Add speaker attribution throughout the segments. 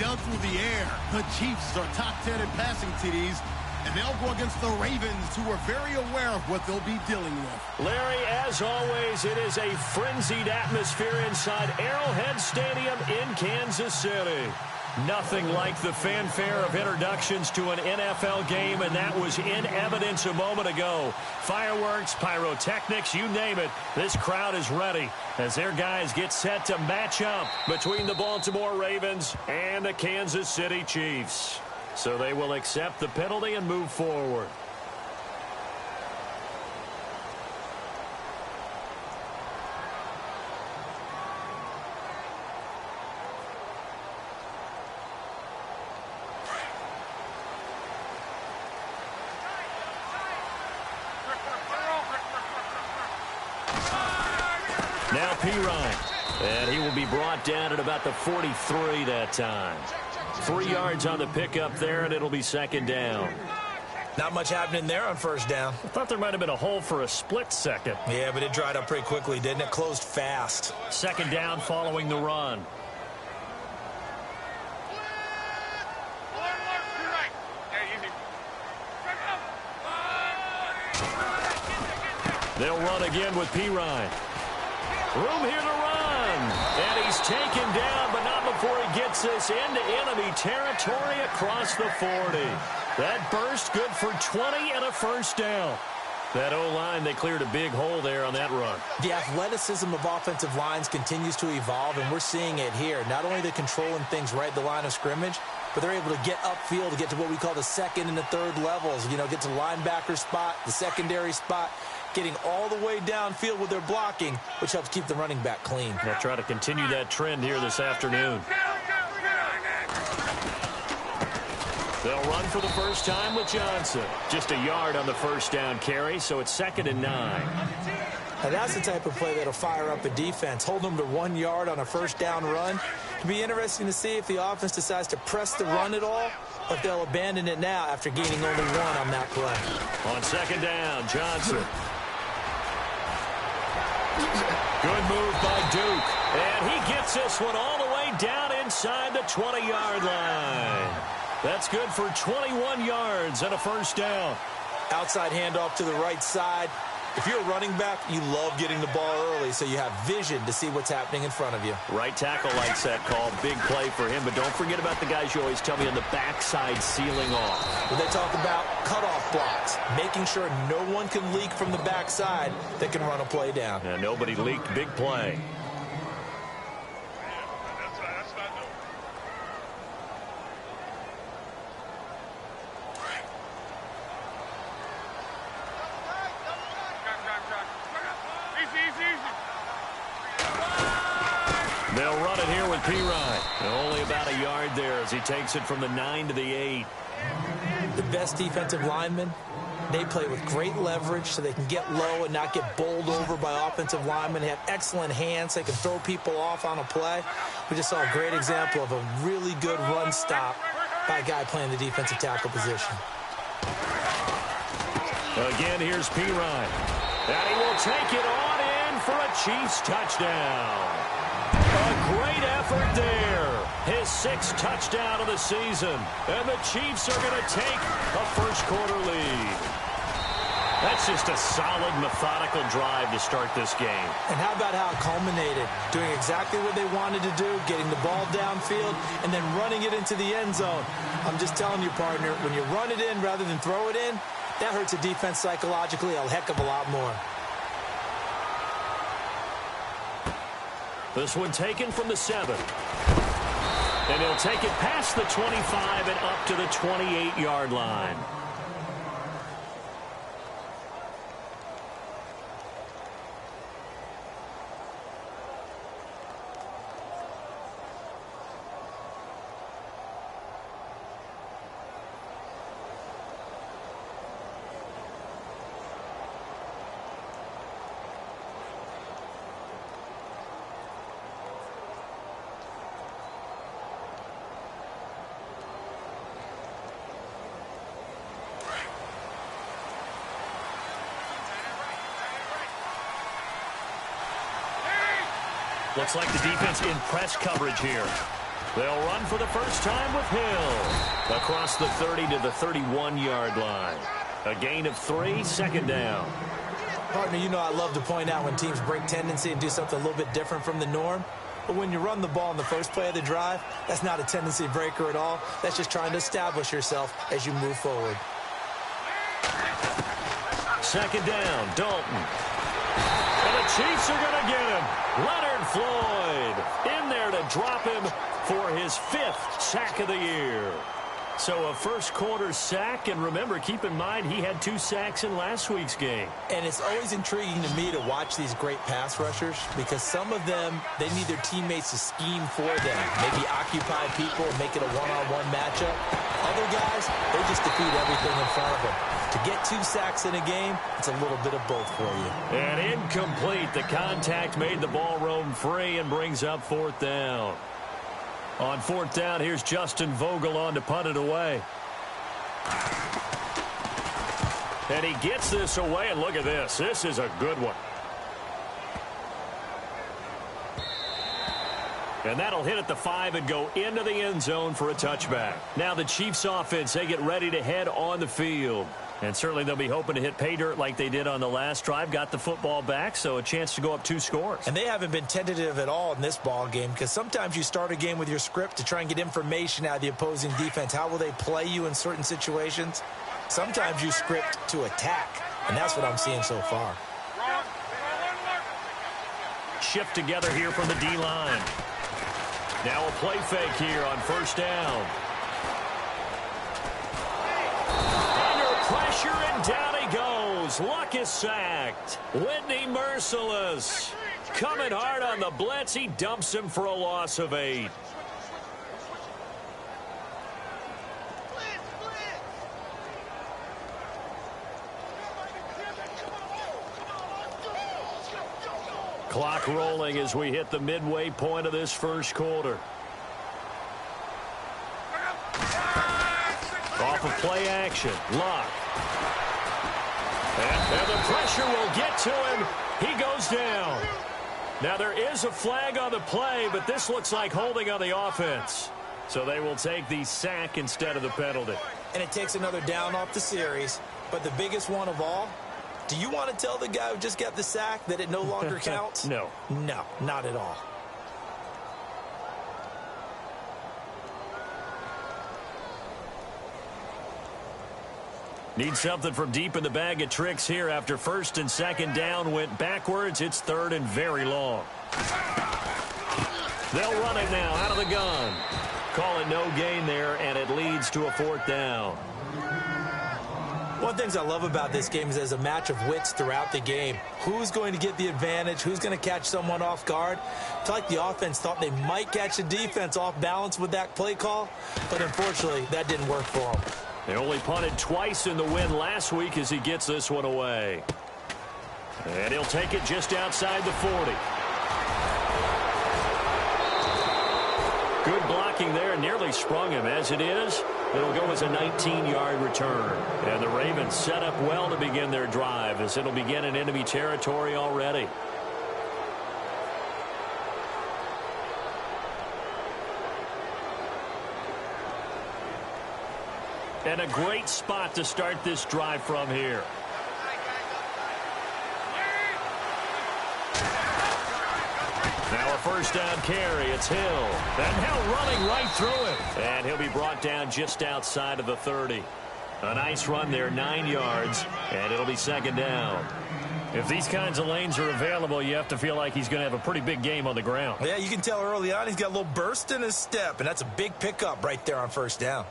Speaker 1: down through the air. The Chiefs are top 10 in passing TDs, and they'll go against the Ravens, who are very aware of what they'll be dealing with.
Speaker 2: Larry, as always, it is a frenzied atmosphere inside Arrowhead Stadium in Kansas City. Nothing like the fanfare of introductions to an NFL game, and that was in evidence a moment ago. Fireworks, pyrotechnics, you name it. This crowd is ready as their guys get set to match up between the Baltimore Ravens and the Kansas City Chiefs. So they will accept the penalty and move forward. Now P-Ryan, and he will be brought down at about the 43 that time. 3 yards on the pickup there, and it'll be second down.
Speaker 3: Not much happening there on first down.
Speaker 2: I thought there might have been a hole for a split second.
Speaker 3: Yeah, but it dried up pretty quickly, didn't it? Closed fast.
Speaker 2: Second down following the run. They'll run again with P-Ryan. Room here to run. And he's taken down, but not before he gets us into enemy territory across the 40. That burst good for 20 and a first down. That O-line, they cleared a big hole there on that run.
Speaker 3: The athleticism of offensive lines continues to evolve, and we're seeing it here. Not only are they controlling things right at the line of scrimmage, but they're able to get upfield to get to what we call the second and the third levels. You know, get to the linebacker spot, the secondary spot, getting all the way downfield with their blocking, which helps keep the running back clean.
Speaker 2: They'll try to continue that trend here this afternoon. They'll run for the first time with Johnson. Just a yard on the first down carry, so it's 2nd and 9.
Speaker 3: Now that's the type of play that'll fire up a defense. Hold them to 1 yard on a first down run. It'll be interesting to see if the offense decides to press the run at all, or if they'll abandon it now after gaining only 1 on that play.
Speaker 2: On second down, Johnson. Good move by Duke. And he gets this one all the way down inside the 20-yard line. That's good for 21 yards and a first down.
Speaker 3: Outside handoff to the right side. If you're a running back, you love getting the ball early, so you have vision to see what's happening in front of you.
Speaker 2: Right tackle likes that call. Big play for him, but don't forget about the guys you always tell me on the backside sealing off.
Speaker 3: When they talk about cutoff blocks, making sure no one can leak from the backside that can run a play down.
Speaker 2: And nobody leaked. Big play. They'll run it here with P-Ryan. Only about a yard there as he takes it from the 9 to the 8.
Speaker 3: The best defensive linemen, they play with great leverage so they can get low and not get bowled over by offensive linemen. They have excellent hands. They can throw people off on a play. We just saw a great example of a really good run stop by a guy playing the defensive tackle position.
Speaker 2: Again, here's P-Ryan. And he will take it on in for a Chiefs touchdown. A great effort there. His 6th touchdown of the season. And the Chiefs are going to take a first-quarter lead. That's just a solid, methodical drive to start this game.
Speaker 3: And how about how it culminated? Doing exactly what they wanted to do, getting the ball downfield, and then running it into the end zone. I'm just telling you, partner, when you run it in rather than throw it in, that hurts a defense psychologically a heck of a lot more.
Speaker 2: This one taken from the 7. And he'll take it past the 25 and up to the 28-yard line. Looks like the defense in press coverage here. They'll run for the first time with Hill. Across the 30 to the 31-yard line. A gain of 3, 2nd down.
Speaker 3: Partner, you know I love to point out when teams break tendency and do something a little bit different from the norm. But when you run the ball in the first play of the drive, that's not a tendency breaker at all. That's just trying to establish yourself as you move forward.
Speaker 2: 2nd down, Dalton. And the Chiefs are going to get him. Leonard Floyd in there to drop him for his 5th sack of the year. So a first-quarter sack, and remember, keep in mind, he had 2 sacks in last week's game.
Speaker 3: And it's always intriguing to me to watch these great pass rushers because some of them, they need their teammates to scheme for them, maybe occupy people and make it a one-on-one matchup. Other guys, they just defeat everything in front of them. To get 2 sacks in a game, it's a little bit of both for you.
Speaker 2: And incomplete. The contact made the ball roam free and brings up 4th down. On 4th down, here's Justin Vogel on to punt it away. And he gets this away, and look at this. This is a good one. And that'll hit at the 5 and go into the end zone for a touchback. Now the Chiefs offense, they get ready to head on the field. And certainly they'll be hoping to hit pay dirt like they did on the last drive. Got the football back, so a chance to go up 2 scores.
Speaker 3: And they haven't been tentative at all in this ball game because sometimes you start a game with your script to try and get information out of the opposing defense. How will they play you in certain situations? Sometimes you script to attack, and that's what I'm seeing so far.
Speaker 2: Shift together here from the D-line. Now a play fake here on 1st down. Pressure, and down he goes. Luck is sacked. Whitney merciless. Coming hard on the blitz. He dumps him for a loss of 8. Clock rolling as we hit the midway point of this first quarter. Off of play action. Luck. And the pressure will get to him. He goes down. Now there is a flag on the play, but this looks like holding on the offense. So they will take the sack instead of the penalty.
Speaker 3: And it takes another down off the series. But the biggest one of all, do you want to tell the guy who just got the sack that it no longer counts?
Speaker 2: No.
Speaker 3: No, not at all.
Speaker 2: Need something from deep in the bag of tricks here after 1st and 2nd down went backwards. It's 3rd and very long. They'll run it now out of the gun. Call it no gain there, and it leads to a 4th down.
Speaker 3: One of the things I love about this game is there's a match of wits throughout the game. Who's going to get the advantage? Who's going to catch someone off guard? I feel like the offense thought they might catch the defense off balance with that play call, but unfortunately, that didn't work for them.
Speaker 2: They only punted twice in the win last week as he gets this one away. And he'll take it just outside the 40. Good blocking there, nearly sprung him. As it is, it'll go as a 19-yard return. And the Ravens set up well to begin their drive as it'll begin in enemy territory already. And a great spot to start this drive from here. Now a 1st down carry. It's Hill. And Hill running right through it. And he'll be brought down just outside of the 30. A nice run there, 9 yards. And it'll be 2nd down. If these kinds of lanes are available, you have to feel like he's going to have a pretty big game on the ground.
Speaker 3: Yeah, you can tell early on he's got a little burst in his step. And that's a big pickup right there on 1st down.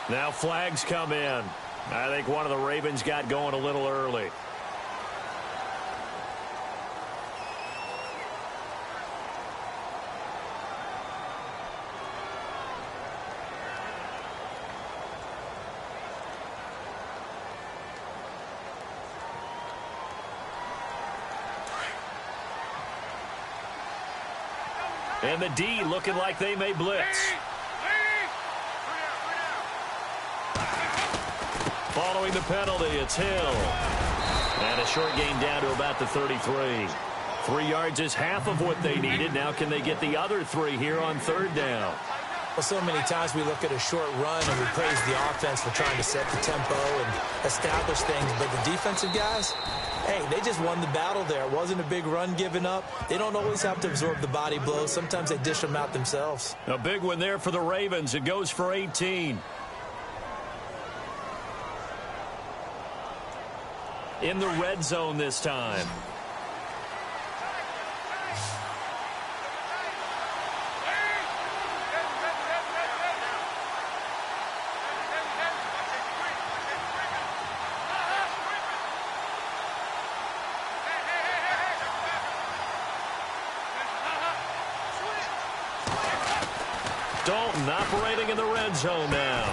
Speaker 2: Now flags come in. I think one of the Ravens got going a little early. And the D looking like they may blitz. Following the penalty, it's Hill. And a short gain down to about the 33. 3 yards is half of what they needed. Now can they get the other 3 here on third down?
Speaker 3: Well, so many times we look at a short run and we praise the offense for trying to set the tempo and establish things. But the defensive guys, hey, they just won the battle there. It wasn't a big run given up. They don't always have to absorb the body blows. Sometimes they dish them out themselves.
Speaker 2: A big one there for the Ravens. It goes for 18. In the red zone this time. Dalton operating in the red zone now.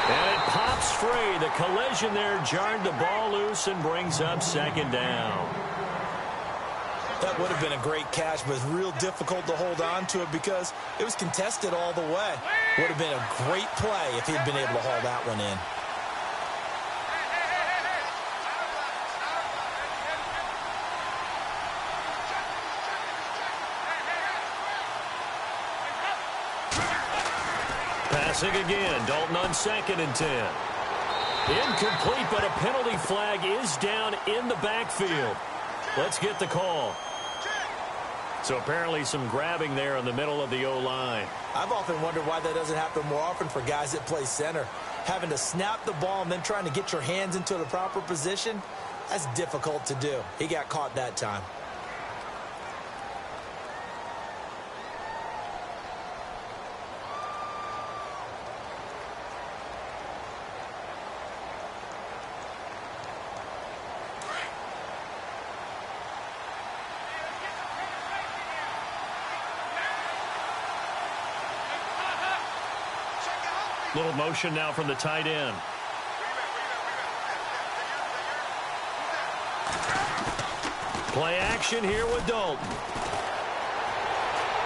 Speaker 2: And it pops free. The collision there jarred the ball loose and brings up second down.
Speaker 3: That would have been a great catch, but it's real difficult to hold on to it because it was contested all the way. Would have been a great play if he'd been able to haul that one in.
Speaker 2: Passing again, Dalton on 2nd and 10. Incomplete, but a penalty flag is down in the backfield. Let's get the call. So apparently some grabbing there in the middle of the O-line.
Speaker 3: I've often wondered why that doesn't happen more often for guys that play center. Having to snap the ball and then trying to get your hands into the proper position, that's difficult to do. He got caught that time.
Speaker 2: Little motion now from the tight end. Play action here with Dalton.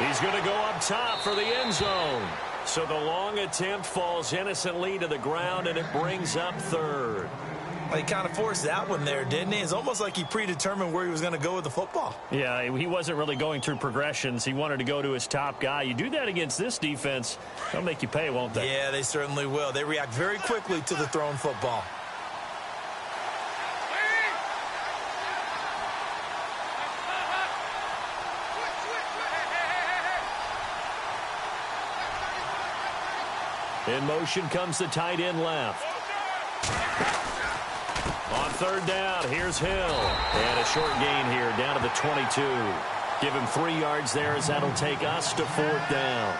Speaker 2: He's going to go up top for the end zone. So the long attempt falls innocently to the ground, and it brings up third.
Speaker 3: Well, he kind of forced that one there, didn't he? It's almost like he predetermined where he was going to go with the football.
Speaker 2: Yeah, he wasn't really going through progressions. He wanted to go to his top guy. You do that against this defense, they'll make you pay, won't they?
Speaker 3: Yeah, they certainly will. They react very quickly to the thrown football.
Speaker 2: In motion comes the tight end left. On third down, here's Hill. And a short gain here down to the 22. Give him 3 yards there as that'll take us to fourth down.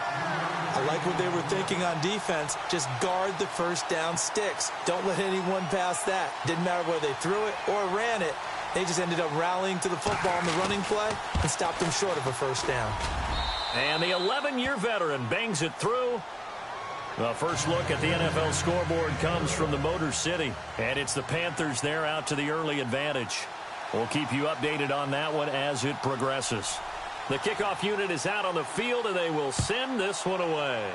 Speaker 3: I like what they were thinking on defense. Just guard the first down sticks. Don't let anyone pass that. Didn't matter whether they threw it or ran it. They just ended up rallying to the football in the running play and stopped them short of a first down.
Speaker 2: And the 11-year veteran bangs it through. The first look at the NFL scoreboard comes from the Motor City, and it's the Panthers there out to the early advantage. We'll keep you updated on that one as it progresses. The kickoff unit is out on the field, and they will send this one away.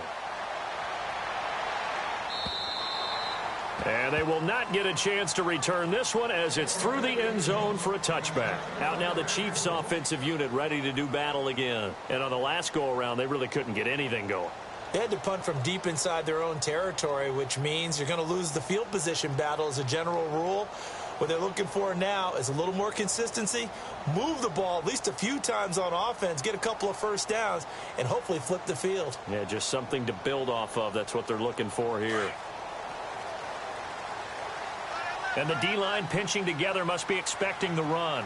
Speaker 2: And they will not get a chance to return this one as it's through the end zone for a touchback. Out now the Chiefs offensive unit ready to do battle again. And on the last go-around, they really couldn't get anything going.
Speaker 3: They had to punt from deep inside their own territory, which means you're going to lose the field position battle as a general rule. What they're looking for now is a little more consistency, move the ball at least a few times on offense, get a couple of first downs, and hopefully flip the field.
Speaker 2: Yeah, just something to build off of. That's what they're looking for here. And the D-line pinching together must be expecting the run.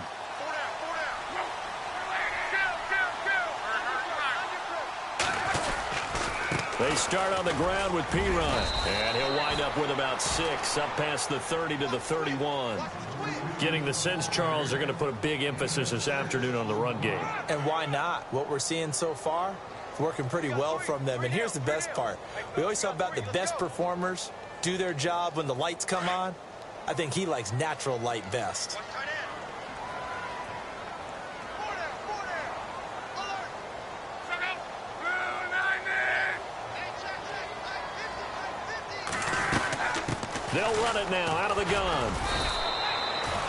Speaker 2: They start on the ground with P-Run, and he'll wind up with about 6, up past the 30 to the 31. Getting the sense, Charles, they're going to put a big emphasis this afternoon on the run game.
Speaker 3: And why not? What we're seeing so far, it's working pretty well from them. And here's the best part. We always talk about the best performers do their job when the lights come on. I think he likes natural light best.
Speaker 2: They'll run it now out of the gun.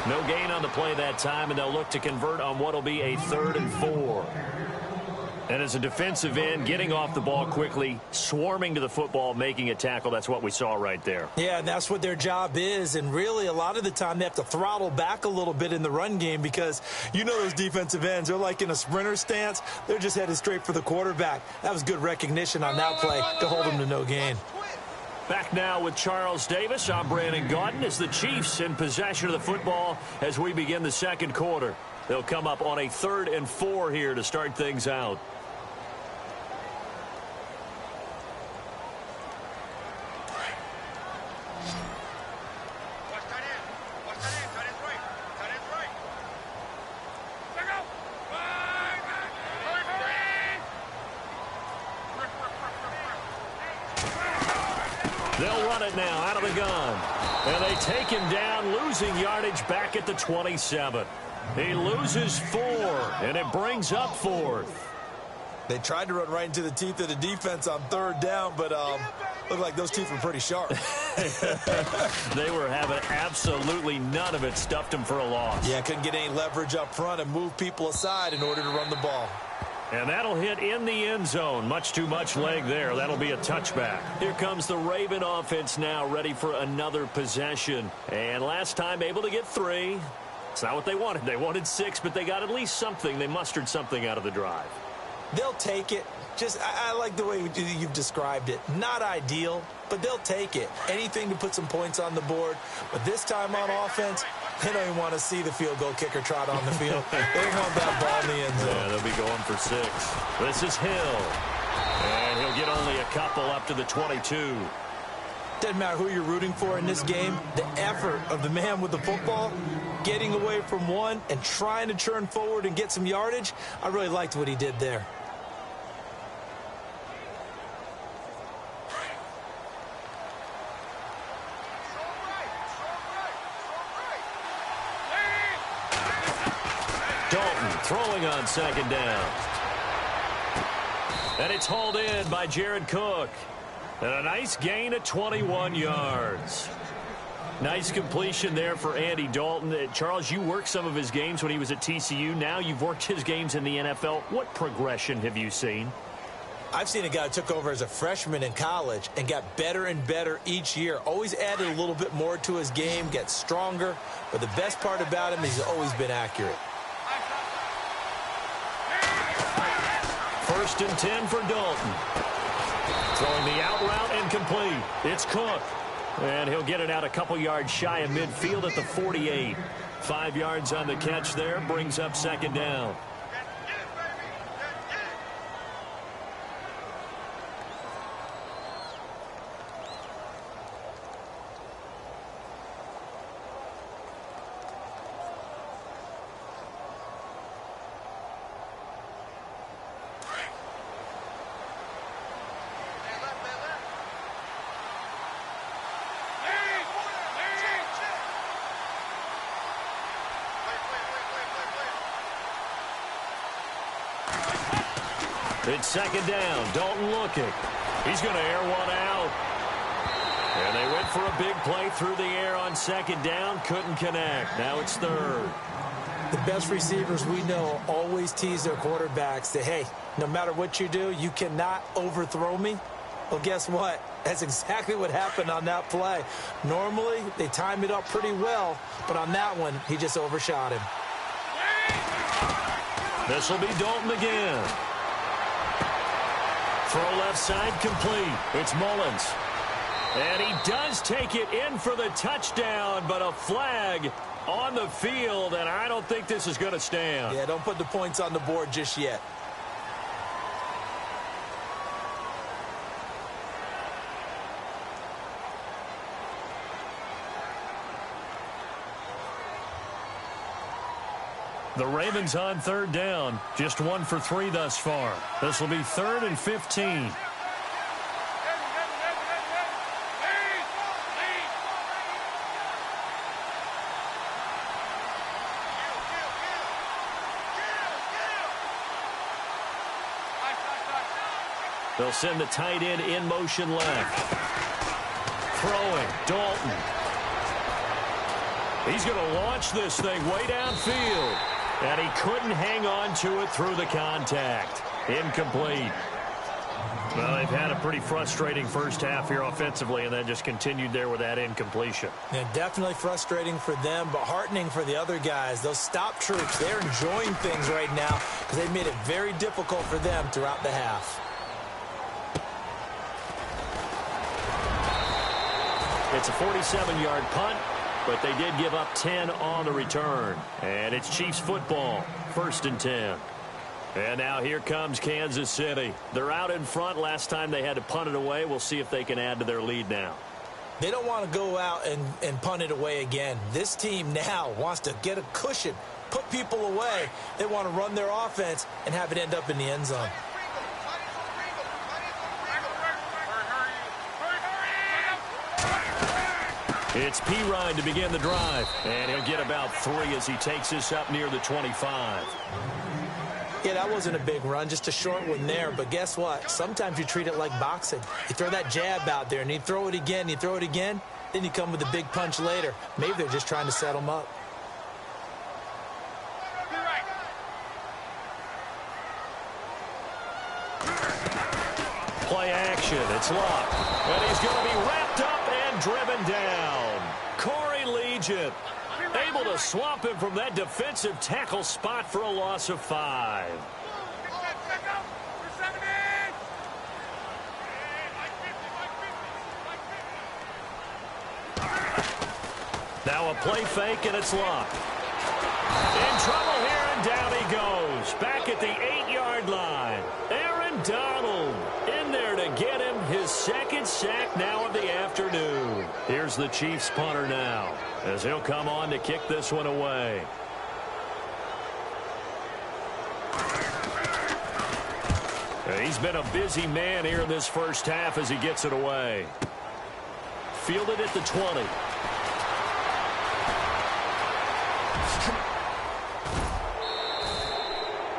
Speaker 2: No gain on the play that time, and they'll look to convert on what will be a 3rd and 4. And as a defensive end, getting off the ball quickly, swarming to the football, making a tackle, that's what we saw right there.
Speaker 3: Yeah, and that's what their job is. And really, a lot of the time, they have to throttle back a little bit in the run game because you know those defensive ends, they're like in a sprinter stance. They're just headed straight for the quarterback. That was good recognition on that play to hold them to no gain.
Speaker 2: Back now with Charles Davis. I'm Brandon Gaudin as the Chiefs in possession of the football as we begin the second quarter. They'll come up on a 3rd and 4 here to start things out. They'll run it now out of the gun. And they take him down, losing yardage back at the 27. He loses 4, and it brings up 4th.
Speaker 3: They tried to run right into the teeth of the defense on 3rd down, but looked like those teeth were pretty sharp.
Speaker 2: They were having absolutely none of it, stuffed him for a loss.
Speaker 3: Yeah, couldn't get any leverage up front and move people aside in order to run the ball.
Speaker 2: And that'll hit in the end zone. Much too much leg there. That'll be a touchback. Here comes the Raven offense now, ready for another possession. And last time able to get 3. It's not what they wanted. They wanted 6, but they got at least something. They mustered something out of the drive.
Speaker 3: They'll take it. I like the way you've described it. Not ideal, but they'll take it. Anything to put some points on the board. But this time on offense, they don't even want to see the field goal kicker trot on the field. They want that ball in the end zone.
Speaker 2: Yeah, they'll be going for 6. This is Hill. And he'll get only a couple up to the 22.
Speaker 3: Doesn't matter who you're rooting for in this game. The effort of the man with the football, getting away from one and trying to churn forward and get some yardage, I really liked what he did there.
Speaker 2: Dalton throwing on 2nd down. And it's hauled in by Jared Cook. And a nice gain of 21 yards. Nice completion there for Andy Dalton. Charles, you worked some of his games when he was at TCU. Now you've worked his games in the NFL. What progression have you seen?
Speaker 3: I've seen a guy who took over as a freshman in college and got better and better each year. Always added a little bit more to his game, gets stronger. But the best part about him is he's always been accurate.
Speaker 2: 1st and 10 for Dalton. Throwing the out route and complete. It's Cook. And he'll get it out a couple yards shy of midfield at the 48. 5 yards on the catch there. Brings up 2nd down. It's 2nd down. Dalton looking. He's going to air one out. And they went for a big play through the air on 2nd down. Couldn't connect. Now it's 3rd.
Speaker 3: The best receivers we know always tease their quarterbacks that, hey, no matter what you do, you cannot overthrow me. Well, guess what? That's exactly what happened on that play. Normally, they time it up pretty well, but on that one, he just overshot him.
Speaker 2: This will be Dalton again. Throw left side complete. It's Mullins. And he does take it in for the touchdown, but a flag on the field, and I don't think this is going to stand.
Speaker 3: Yeah, don't put the points on the board just yet.
Speaker 2: The Ravens on 3rd down. Just 1 for 3 thus far. This will be 3rd and 15. They'll send the tight end in motion left. throwing. Dalton. He's going to launch this thing way downfield. And he couldn't hang on to it through the contact. Incomplete. Well, they've had a pretty frustrating first half here offensively, and then just continued there with that incompletion.
Speaker 3: Yeah, definitely frustrating for them, but heartening for the other guys. Those stop troops, they're enjoying things right now because they've made it very difficult for them throughout the half.
Speaker 2: It's a 47-yard punt, but they did give up 10 on the return. And it's Chiefs football, 1st and 10. And now here comes Kansas City. They're out in front. Last time they had to punt it away. We'll see if they can add to their lead now.
Speaker 3: They don't want to go out and punt it away again. This team now wants to get a cushion, put people away. They want to run their offense and have it end up in the end zone.
Speaker 2: It's Pirine to begin the drive. And he'll get about 3 as he takes this up near the 25.
Speaker 3: Yeah, that wasn't a big run, just a short one there. But guess what? Sometimes you treat it like boxing. You throw that jab out there, and you throw it again, then you come with a big punch later. Maybe they're just trying to set them up.
Speaker 2: Play action. It's locked. And he's going to be wrapped up and driven down. Corey Legion able to swamp him from that defensive tackle spot for a loss of 5. Now a play fake, and it's locked. In trouble here, and down he goes. Back at the 8-yard line. Aaron Donald in there to get him his 2nd sack now of the afternoon. Here's the Chiefs punter now, as he'll come on to kick this one away. He's been a busy man here in this first half as he gets it away. Fielded at the 20.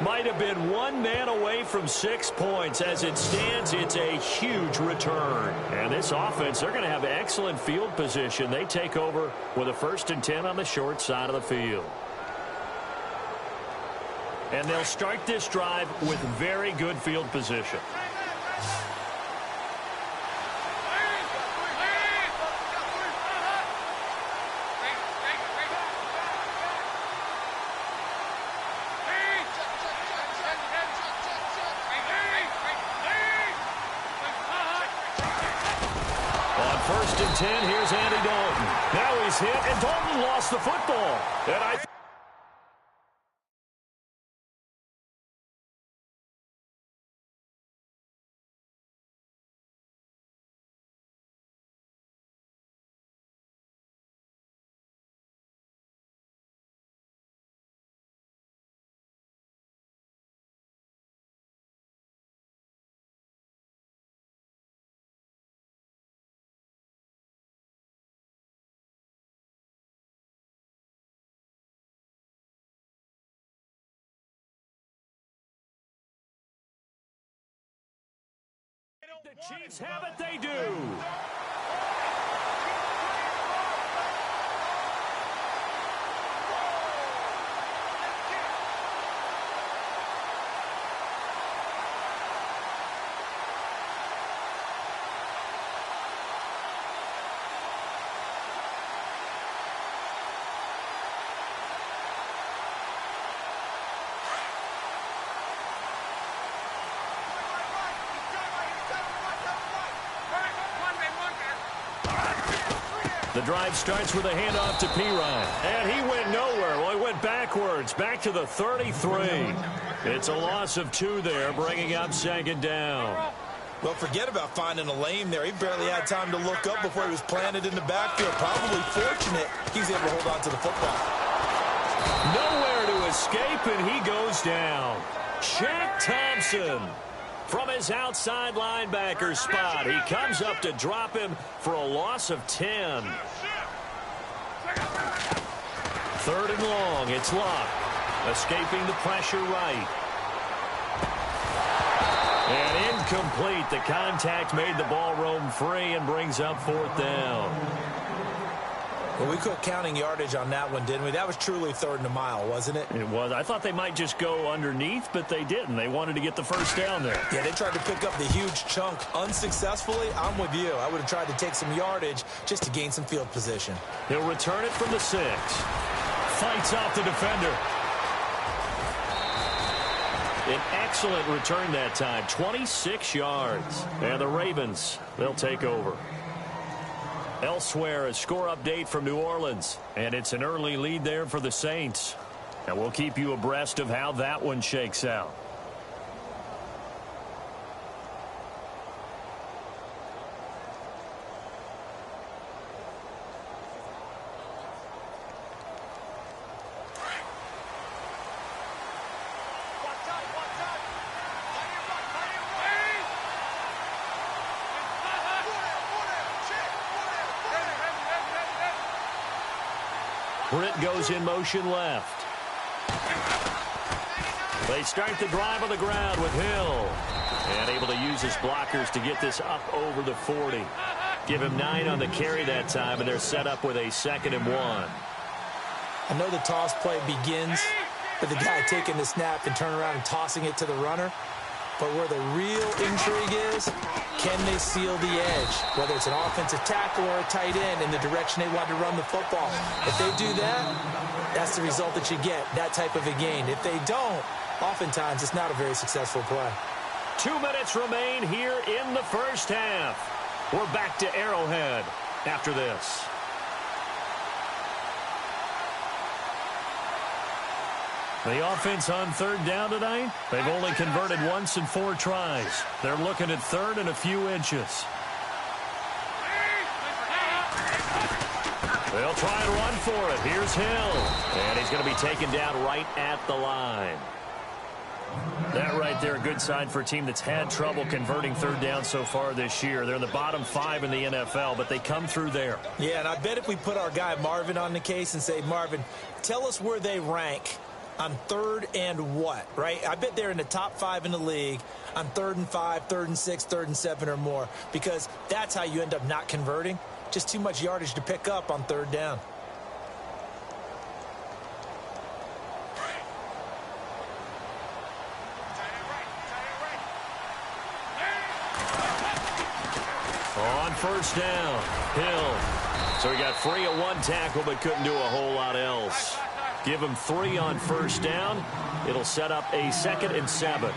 Speaker 2: Might have been 1 man away from 6 points. As it stands, it's a huge return. And this offense, they're going to have excellent field position. They take over with a 1st and 10 on the short side of the field. And they'll start this drive with very good field position. On 1st and 10, here's Andy Dalton. Now he's hit, and Dalton lost the football. And the Chiefs have it, they do. The drive starts with a handoff to Pirine. And he went nowhere. Well, he went backwards, back to the 33. It's a loss of 2 there, bringing up 2nd down.
Speaker 3: Well, forget about finding a lane there. He barely had time to look up before he was planted in the backfield. Probably fortunate he's able to hold on to the football.
Speaker 2: Nowhere to escape, and he goes down. Shaq Thompson from his outside linebacker spot. He comes up to drop him for a loss of 10. 3rd and long. It's locked. Escaping the pressure right. And in Incomplete. The contact made the ball roam free and brings up 4th down.
Speaker 3: Well, we quit counting yardage on that one, didn't we? That was truly 3rd and a mile, wasn't it?
Speaker 2: It was. I thought they might just go underneath, but they didn't. They wanted to get the first down there.
Speaker 3: Yeah, they tried to pick up the huge chunk unsuccessfully. I'm with you. I would have tried to take some yardage just to gain some field position.
Speaker 2: He'll return it from the 6. Fights off the defender. An excellent return that time. 26 yards. And the Ravens, they'll take over. Elsewhere, a score update from New Orleans. And it's an early lead there for the Saints. And we'll keep you abreast of how that one shakes out. Britt goes in motion left. They start the drive on the ground with Hill. And able to use his blockers to get this up over the 40. Give him 9 on the carry that time, and they're set up with a 2nd and 1.
Speaker 3: I know the toss play begins with the guy taking the snap and turning around and tossing it to the runner. But where the real intrigue is, can they seal the edge? Whether it's an offensive tackle or a tight end in the direction they want to run the football. If they do that, that's the result that you get, that type of a gain. If they don't, oftentimes it's not a very successful play.
Speaker 2: 2 minutes remain here in the first half. We're back to Arrowhead after this. The offense on 3rd down tonight, they've only converted once in 4 tries. They're looking at 3rd and a few inches. They'll try and run for it. Here's Hill. And he's going to be taken down right at the line. That right there, a good sign for a team that's had trouble converting 3rd down so far this year. They're in the bottom 5 in the NFL, but they come through there.
Speaker 3: Yeah, and I bet if we put our guy Marvin on the case and say, Marvin, tell us where they rank on 3rd and what, right? I bet they're in the top 5 in the league on 3rd and 5, 3rd and 6, 3rd and 7 or more, because that's how you end up not converting. Just too much yardage to pick up on 3rd down.
Speaker 2: On 1st down, Hill. So he got free of 1 tackle but couldn't do a whole lot else. Give him 3 on 1st down. It'll set up a 2nd and 7.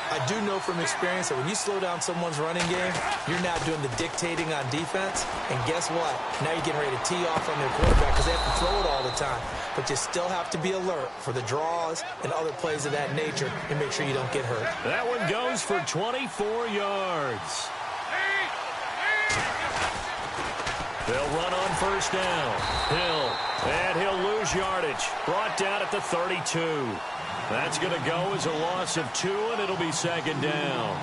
Speaker 3: I do know from experience that when you slow down someone's running game, you're now doing the dictating on defense. And guess what? Now you're getting ready to tee off on their quarterback because they have to throw it all the time. But you still have to be alert for the draws and other plays of that nature and make sure you don't get hurt.
Speaker 2: That one goes for 24 yards. They'll run on 1st down. Hill. And he'll lose yardage. Brought down at the 32. That's going to go as a loss of 2, and it'll be 2nd down.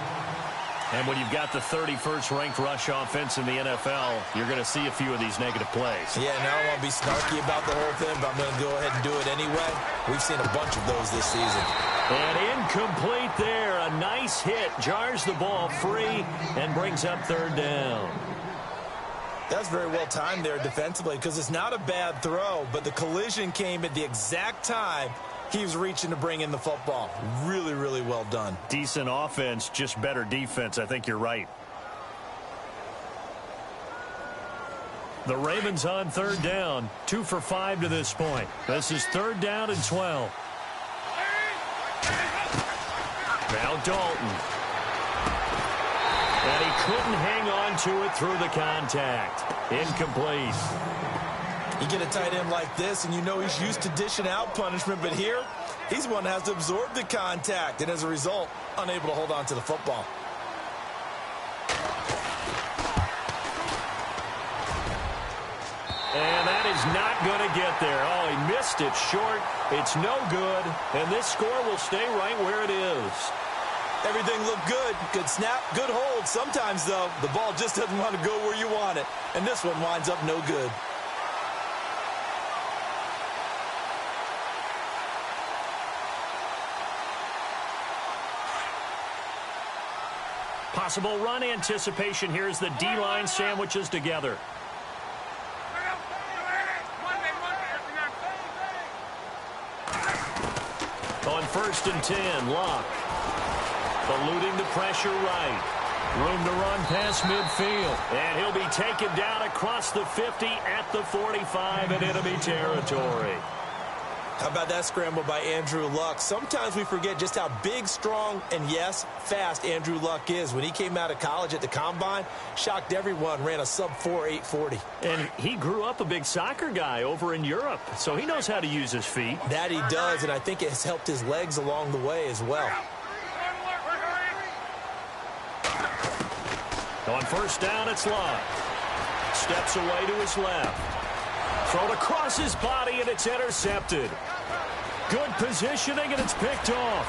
Speaker 2: And when you've got the 31st ranked rush offense in the NFL, you're going to see a few of these negative plays.
Speaker 3: Yeah, now I want to be snarky about the whole thing, but I'm going to go ahead and do it anyway. We've seen a bunch of those this season.
Speaker 2: And incomplete there. A nice hit. Jars the ball free and brings up 3rd down.
Speaker 3: That's very well timed there defensively because it's not a bad throw, but the collision came at the exact time he was reaching to bring in the football. Really, really well done.
Speaker 2: Decent offense, just better defense. I think you're right. The Ravens on 3rd down. 2 for 5 to this point. This is 3rd down and 12. Now Dalton. And he couldn't hang on to it through the contact. Incomplete.
Speaker 3: You get a tight end like this, and you know he's used to dishing out punishment, but here, he's the one that has to absorb the contact, and as a result, unable to hold on to the football.
Speaker 2: And that is not going to get there. Oh, he missed it short. It's no good, and this score will stay right where it is.
Speaker 3: Everything looked good. Good snap, good hold. Sometimes, though, the ball just doesn't want to go where you want it, and this one winds up no good.
Speaker 2: Possible run anticipation here as the D-line sandwiches together. On 1st and 10, Locke. Eluding the pressure right. Room to run past midfield. And he'll be taken down across the 50 at the 45 in enemy territory.
Speaker 3: How about that scramble by Andrew Luck? Sometimes we forget just how big, strong, and, yes, fast Andrew Luck is. When he came out of college at the Combine, shocked everyone, ran a sub-4 840.
Speaker 2: And he grew up a big soccer guy over in Europe, so he knows how to use his feet.
Speaker 3: That he does, and I think it has helped his legs along the way as well.
Speaker 2: On 1st down, it's Locke. Steps away to his left. Thrown across his body, and it's intercepted. Good positioning, and it's picked off.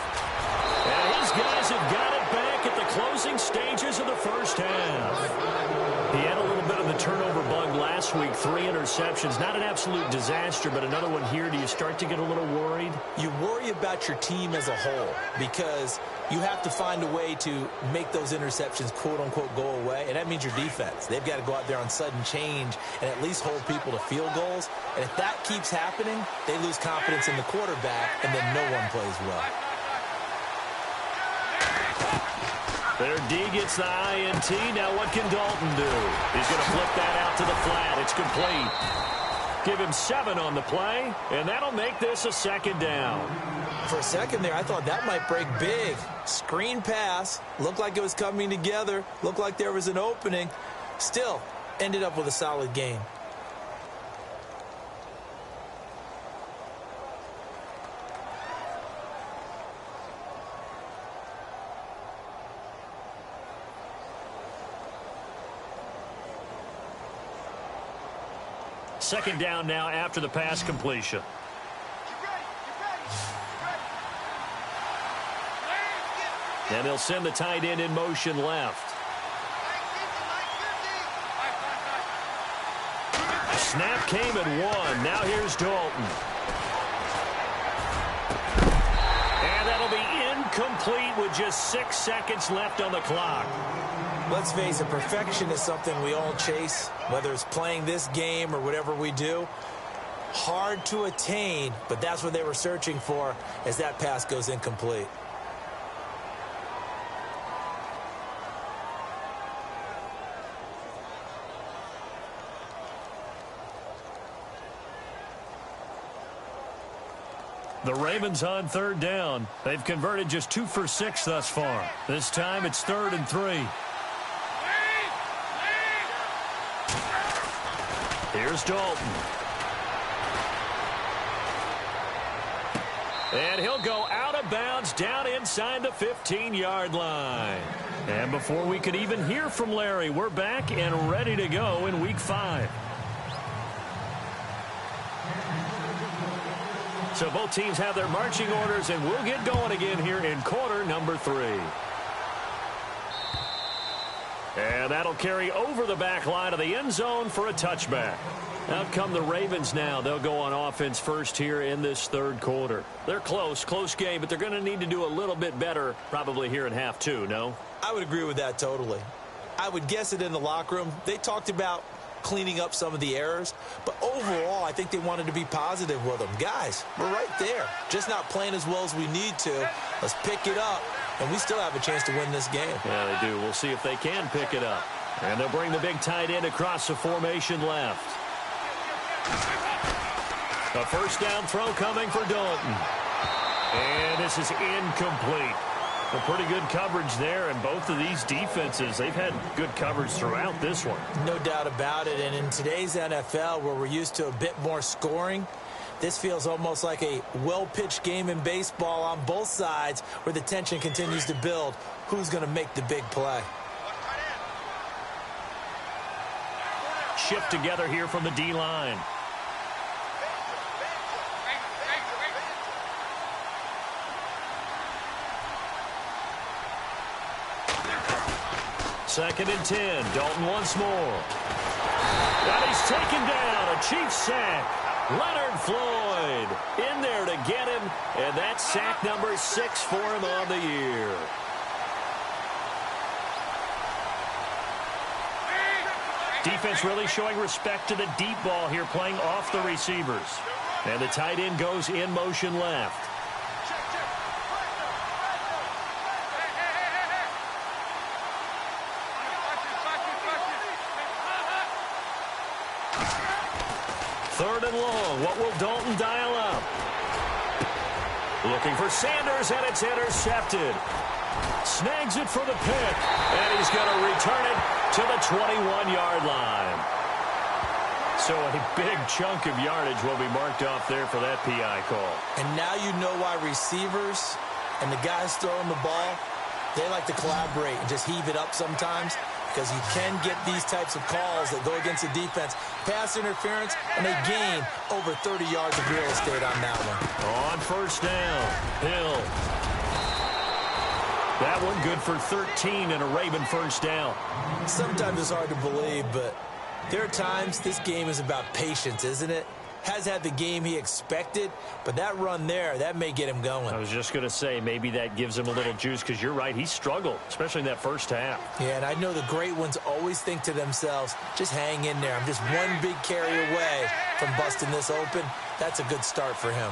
Speaker 2: And his guys have got it back at the closing stages of the first half. He had a little bit of the turnover bug last week, 3 interceptions. Not an absolute disaster, but another one here. Do you start to get a little worried?
Speaker 3: You worry about your team as a whole because you have to find a way to make those interceptions, quote-unquote, go away, and that means your defense. They've got to go out there on sudden change and at least hold people to field goals. And if that keeps happening, they lose confidence in the quarterback, and then no one plays well.
Speaker 2: Their D gets the INT. Now what can Dalton do? He's going to flip that out to the flat. It's complete. Give him 7 on the play, and that'll make this a 2nd down.
Speaker 3: For a second there, I thought that might break big. Screen pass. Looked like it was coming together. Looked like there was an opening. Still, ended up with a solid game.
Speaker 2: Second down now after the pass completion. And they'll send the tight end in motion left. Snap came at 1. Now here's Dalton. And that'll be incomplete with just 6 seconds left on the clock.
Speaker 3: Let's face it, perfection is something we all chase, whether it's playing this game or whatever we do. Hard to attain, but that's what they were searching for as that pass goes incomplete.
Speaker 2: The Ravens on 3rd down. They've converted just 2 for 6 thus far. This time it's 3rd and 3. Here's Dalton. And he'll go out of bounds down inside the 15-yard line. And before we could even hear from Larry, we're back and ready to go in Week 5. So both teams have their marching orders, and we'll get going again here in quarter number 3. And that'll carry over the back line of the end zone for a touchback. Out come the Ravens now. They'll go on offense first here in this 3rd quarter. They're close game, but they're going to need to do a little bit better probably here in half 2, no?
Speaker 3: I would agree with that totally. I would guess it in the locker room. They talked about cleaning up some of the errors, but overall I think they wanted to be positive with them. Guys, we're right there, just not playing as well as we need to. Let's pick it up, and we still have a chance to win this game.
Speaker 2: Yeah, they do. We'll see if they can pick it up. And they'll bring the big tight end across the formation left. A 1st down throw coming for Dalton. And this is incomplete. A pretty good coverage there, and both of these defenses, they've had good coverage throughout this one.
Speaker 3: No doubt about it, and in today's NFL, where we're used to a bit more scoring, this feels almost like a well-pitched game in baseball on both sides where the tension continues to build. Who's going to make the big play?
Speaker 2: Shift together here from the D-line. Second and 10. Dalton once more. And he's taken down. A Chiefs sack. Leonard Floyd in there to get him. And that's sack number 6 for him on the year. Defense really showing respect to the deep ball here, playing off the receivers. And the tight end goes in motion left. Third and long. What will Dalton dial up? Looking for Sanders, and it's intercepted. Snags it for the pick, and he's going to return it to the 21-yard line. So a big chunk of yardage will be marked off there for that PI call.
Speaker 3: And now you know why receivers and the guys throwing the ball, they like to collaborate and just heave it up sometimes, because you can get these types of calls that go against the defense. Pass interference, and they gain over 30 yards of real estate on that one.
Speaker 2: On first down, Hill. That one good for 13 and a Raven first down.
Speaker 3: Sometimes it's hard to believe, but there are times this game is about patience, isn't it? Has had the game he expected, but that run there, that may get him going.
Speaker 2: I was just going to say, maybe that gives him a little juice, because you're right, he struggled, especially in that first half.
Speaker 3: Yeah, and I know the great ones always think to themselves, just hang in there. I'm just one big carry away from busting this open. That's a good start for him.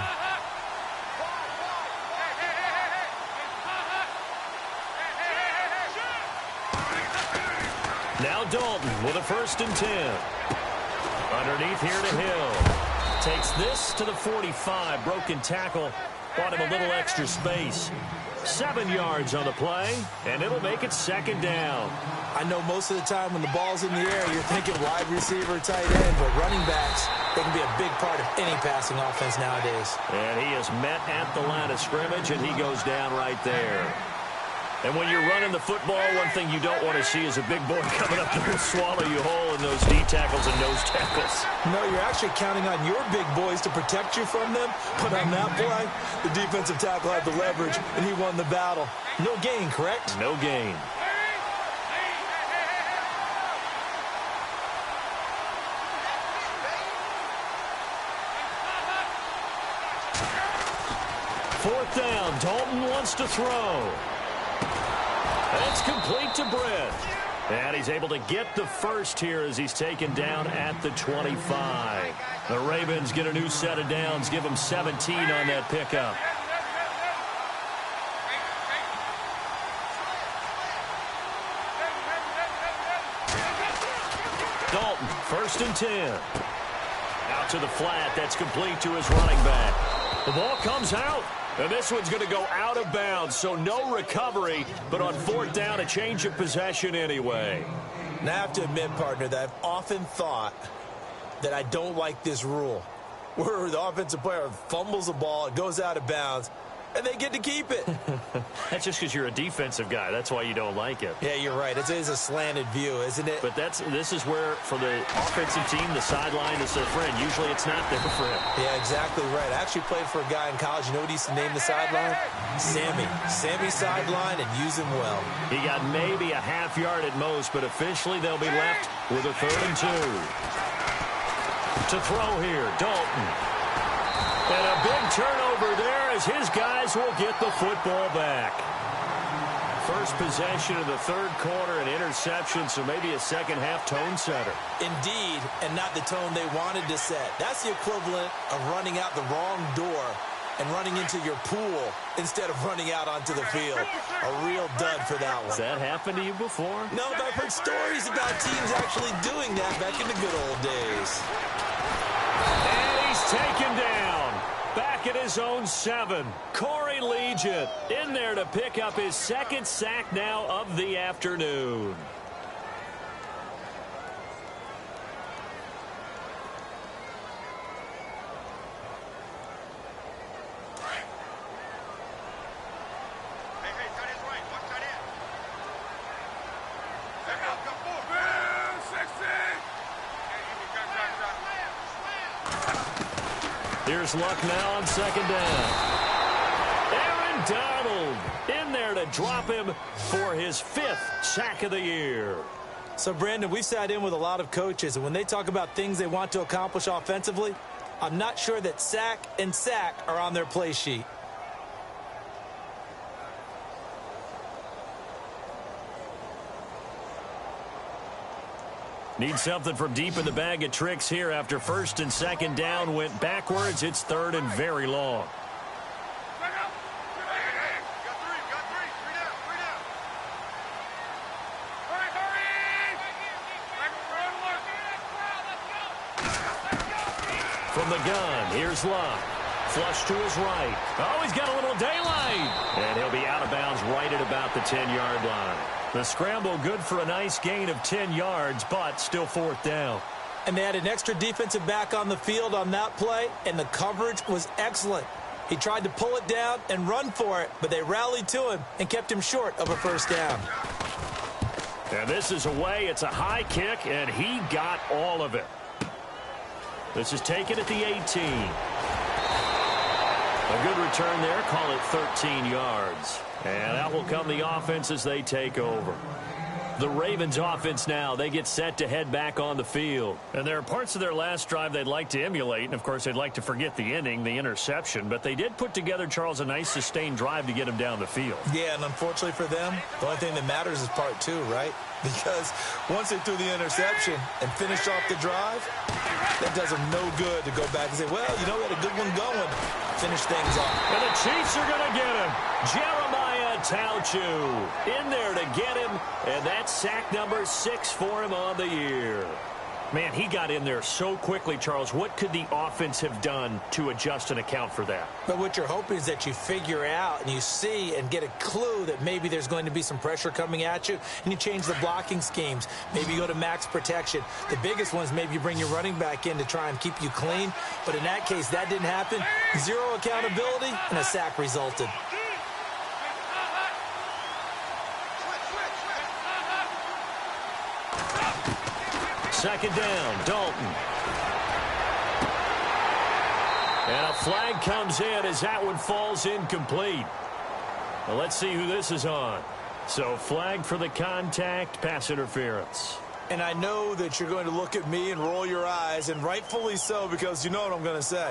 Speaker 2: Now Dalton with a 1st and 10. Underneath here to Hill. Takes this to the 45. Broken tackle. Bought him a little extra space. 7 yards on the play, and it'll make it 2nd down.
Speaker 3: I know most of the time when the ball's in the air, you're thinking wide receiver, tight end, but running backs, they can be a big part of any passing offense nowadays.
Speaker 2: And he is met at the line of scrimmage, and he goes down right there. And when you're running the football, one thing you don't want to see is a big boy coming up there and swallow you whole in those D tackles and nose tackles.
Speaker 3: No, you're actually counting on your big boys to protect you from them. But on that play, the defensive tackle had the leverage, and he won the battle. No gain, correct?
Speaker 2: No gain. Fourth down. Dalton wants to throw. It's complete to Brent. And he's able to get the first here as he's taken down at the 25. The Ravens get a new set of downs, give them 17 on that pickup. Dalton, 1st and 10. Out to the flat. That's complete to his running back. The ball comes out. And this one's going to go out of bounds, so no recovery, but on 4th down, a change of possession anyway.
Speaker 3: Now, I have to admit, partner, that I've often thought that I don't like this rule, where the offensive player fumbles the ball, it goes out of bounds, and they get to keep it.
Speaker 2: That's just because you're a defensive guy. That's why you don't like it.
Speaker 3: Yeah, you're right. It is a slanted view, isn't it?
Speaker 2: But this is where, for the offensive team, the sideline is their friend. Usually it's not there for him.
Speaker 3: Yeah, exactly right. I actually played for a guy in college. You know what he used to name the sideline? Sammy. Sammy sideline, and use him well.
Speaker 2: He got maybe a half yard at most, but officially they'll be left with a 3rd and 2. To throw here, Dalton. And a big turnover there as his guys will get the football back. First possession of the 3rd quarter, an interception, so maybe a second-half tone setter.
Speaker 3: Indeed, and not the tone they wanted to set. That's the equivalent of running out the wrong door and running into your pool instead of running out onto the field. A real dud for that one.
Speaker 2: Has that happened to you before?
Speaker 3: No, but I've heard stories about teams actually doing that back in the good old days.
Speaker 2: And he's taken down. Back at his own 7. Corey Legion in there to pick up his 2nd sack now of the afternoon. Here's Luck now on 2nd down. Aaron Donald in there to drop him for his 5th sack of the year.
Speaker 3: So, Brandon, we've sat in with a lot of coaches, and when they talk about things they want to accomplish offensively, I'm not sure that sack and sack are on their play sheet.
Speaker 2: Need something from deep in the bag of tricks here after first and second down went backwards. It's third and very long. From the gun, here's Luck. Flush to his right. Oh, he's got a little daylight. And he'll be out of bounds right at about the 10-yard line. The scramble good for a nice gain of 10 yards, but still fourth down.
Speaker 3: And they had an extra defensive back on the field on that play, and the coverage was excellent. He tried to pull it down and run for it, but they rallied to him and kept him short of a first down.
Speaker 2: And this is away. It's a high kick, and he got all of it. This is taken at the 18. A good return there. Call it 13 yards. And out will come the offense as they take over. The Ravens offense now, they get set to head back on the field. And there are parts of their last drive they'd like to emulate. And, of course, they'd like to forget the inning, the interception. But they did put together, Charles, a nice sustained drive to get them down the field.
Speaker 3: Yeah, and unfortunately for them, the only thing that matters is part two, right? Because once they threw the interception and finished off the drive, that does them no good to go back and say, well, you know, we had a good one going. Finish things off.
Speaker 2: And the Chiefs are going to get him. Jeremiah Tauchu in there to get him. And that's sack number 6 for him on the year. Man, he got in there so quickly, Charles. What could the offense have done to adjust and account for that?
Speaker 3: But what you're hoping is that you figure out and you see and get a clue that maybe there's going to be some pressure coming at you, and you change the blocking schemes. Maybe you go to max protection. The biggest one is maybe you bring your running back in to try and keep you clean. But in that case, that didn't happen. Zero accountability, and a sack resulted.
Speaker 2: Second down, Dalton. And a flag comes in as that one falls incomplete. Well, let's see who this is on. So flag for the contact, pass interference.
Speaker 3: And I know that you're going to look at me and roll your eyes, and rightfully so, because you know what I'm going to say.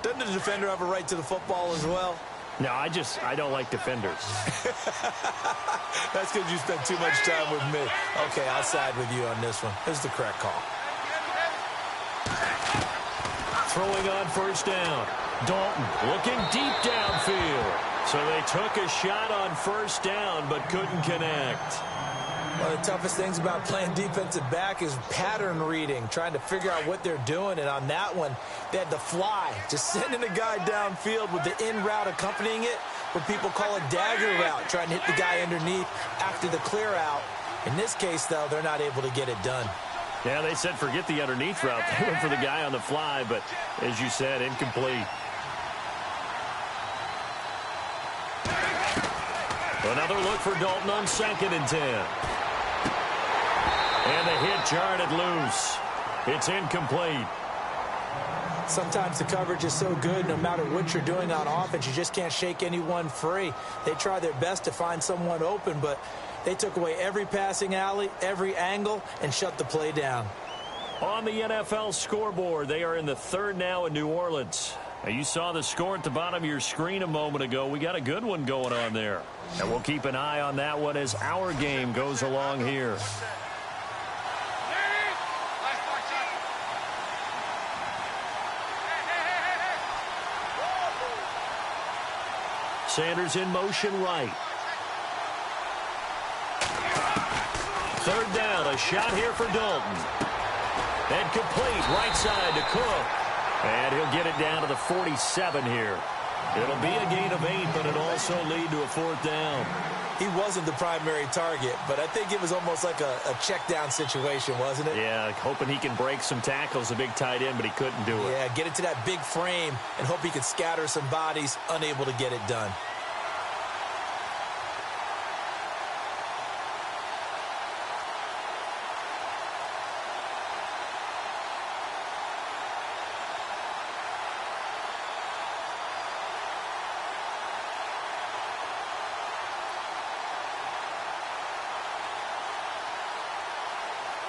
Speaker 3: Doesn't the defender have a right to the football as well?
Speaker 2: No, I don't like defenders.
Speaker 3: That's because you spent too much time with me. Okay, I'll side with you on this one. This is the correct call.
Speaker 2: Throwing on first down. Dalton looking deep downfield. So they took a shot on first down but couldn't connect.
Speaker 3: One of the toughest things about playing defensive back is pattern reading, trying to figure out what they're doing. And on that one, they had to fly, just sending a guy downfield with the in route accompanying it, what people call a dagger route, trying to hit the guy underneath after the clear out. In this case, though, they're not able to get it done.
Speaker 2: Yeah, they said forget the underneath route. They went for the guy on the fly, but as you said, incomplete. Another look for Dalton on 2nd and 10. And the hit jarred it loose. It's incomplete.
Speaker 3: Sometimes the coverage is so good, no matter what you're doing on offense, you just can't shake anyone free. They try their best to find someone open, but they took away every passing alley, every angle, and shut the play down.
Speaker 2: On the NFL scoreboard, they are in the third now in New Orleans. Now, you saw the score at the bottom of your screen a moment ago. We got a good one going on there. And we'll keep an eye on that one as our game goes along here. Sanders in motion right. Third down, a shot here for Dalton. And complete, right side to Cook. And he'll get it down to the 47 here. It'll be a gain of 8, but it'll also lead to a fourth down.
Speaker 3: He wasn't the primary target, but I think it was almost like a check down situation, wasn't it?
Speaker 2: Yeah, hoping he can break some tackles, a big tight end, but he couldn't do it.
Speaker 3: Yeah, get it to that big frame and hope he could scatter some bodies, unable to get it done.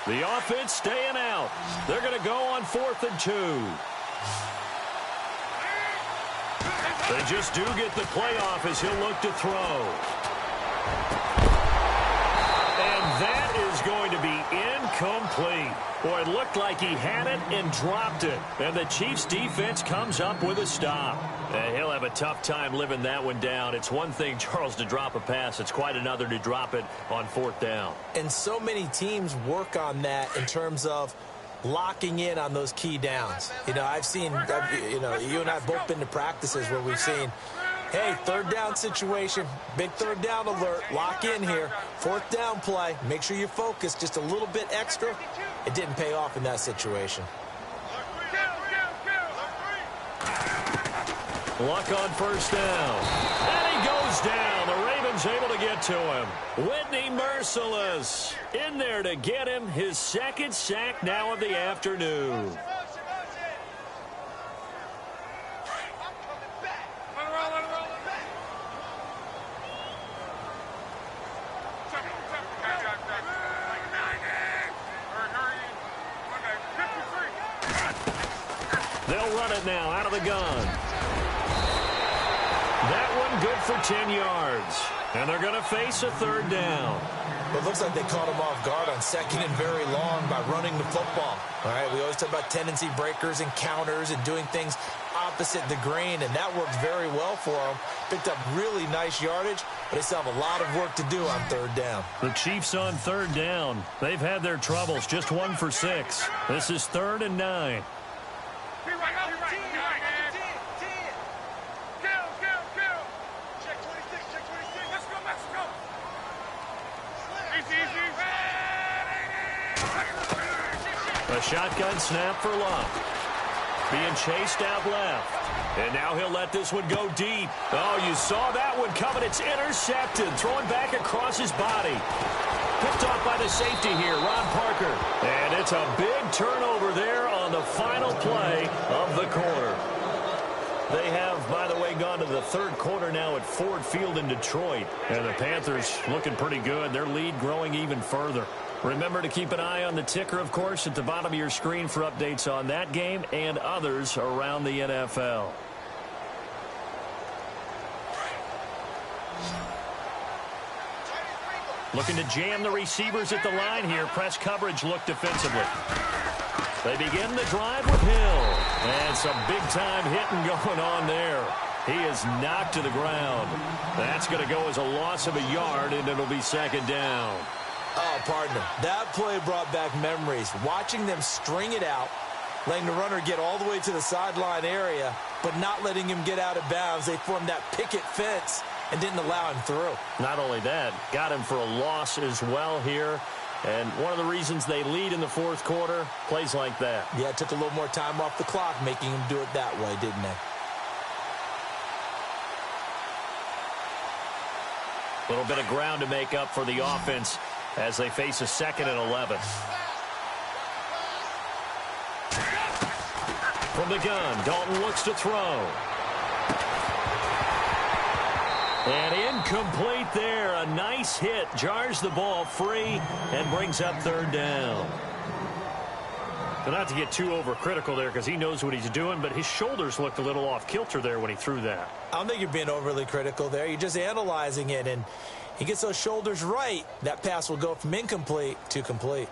Speaker 2: The offense staying out. They're going to go on 4th and 2. They just do get the playoff as he'll look to throw. And that is going to be Incomplete. Boy, it looked like he had it and dropped it. And the Chiefs defense comes up with a stop. And he'll have a tough time living that one down. It's one thing, Charles, to drop a pass. It's quite another to drop it on fourth down.
Speaker 3: And so many teams work on that in terms of locking in on those key downs. You know, I've seen, you and I have both been to practices where we've seen, hey, third down situation, big third down alert, lock in here, fourth down play, make sure you focus just a little bit extra. It didn't pay off in that situation.
Speaker 2: Luck on first down. And he goes down. The Ravens able to get to him. Whitney Merciless in there to get him his second sack now of the afternoon. They'll run it now out of the gun. That one good for 10 yards. And they're going to face a third down.
Speaker 3: It looks like they caught him off guard on second and very long by running the football. All right, we always talk about tendency breakers and counters and doing things opposite the grain, and that worked very well for them. Picked up really nice yardage, but they still have a lot of work to do on third down.
Speaker 2: The Chiefs on third down. They've had their troubles, just 1 for 6. This is 3rd and 9. A shotgun snap for Luck. Being chased out left. And now he'll let this one go deep. Oh, you saw that one coming. It's intercepted. Throwing back across his body. Picked off by the safety here, Ron Parker. And it's a big turnover there on the final play of the quarter. They have, by the way, gone to the third quarter now at Ford Field in Detroit. And the Panthers looking pretty good. Their lead growing even further. Remember to keep an eye on the ticker, of course, at the bottom of your screen for updates on that game and others around the NFL. Looking to jam the receivers at the line here. Press coverage look defensively. They begin the drive with Hill. And some big-time hitting going on there. He is knocked to the ground. That's going to go as a loss of a yard, and it'll be second down.
Speaker 3: Oh, partner, that play brought back memories. Watching them string it out, letting the runner get all the way to the sideline area, but not letting him get out of bounds. They formed that picket fence and didn't allow him through.
Speaker 2: Not only that, got him for a loss as well here. And one of the reasons they lead in the fourth quarter, plays like that.
Speaker 3: Yeah, it took a little more time off the clock, making him do it that way, didn't they?
Speaker 2: A little bit of ground to make up for the offense as they face a 2nd and 11. From the gun, Dalton looks to throw. And incomplete there. A nice hit. Jars the ball free and brings up third down. But not to get too overcritical there because he knows what he's doing, but his shoulders looked a little off kilter there when he threw that.
Speaker 3: I don't think you're being overly critical there. You're just analyzing it, and he gets those shoulders right. That pass will go from incomplete to complete.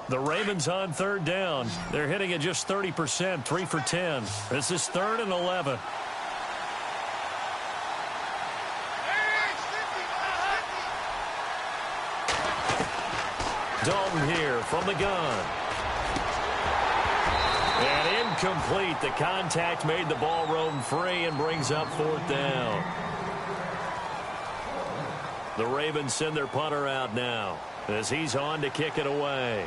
Speaker 2: The Ravens on third down. They're hitting at just 30%, 3 for 10. This is 3rd and 11. Dalton here from the gun. And incomplete. The contact made the ball roam free and brings up 4th down. The Ravens send their punter out now as he's on to kick it away.